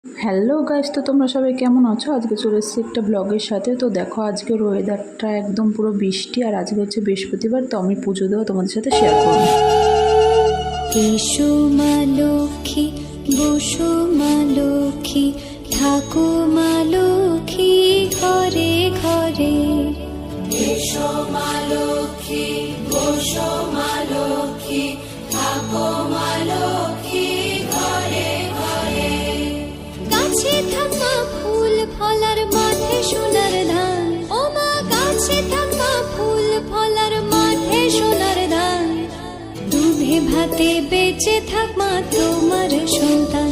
Hello guys, তো তোমরা সবাই কেমন আছো? আজকে চলে এসেছি একটা ব্লগের সাথে। তো দেখো, আজকের ওয়েদারটা একদম পুরো বৃষ্টি, আর আজকে হচ্ছে বৃহস্পতিবার, তো আমি পুজো দেওয়া তোমাদের সাথে শেয়ার করবো। এসো মা লক্ষ্মী, বসো মা লক্ষ্মী, থাকো মা লক্ষ্মী ঘরে ঘরে। এসো মা লক্ষ্মী, বসো মা লক্ষ্মী, থাকো মা লক্ষ্মী ঘরে ঘরে। গাছে থাকা ফুল ফলার মাঠে সোনার ধান, ও মা গাছে থাকা ফুল ফলার মাঠে সোনার ধান। দুধে ভাতে বেঁচে থাক মা তোমার সন্তান।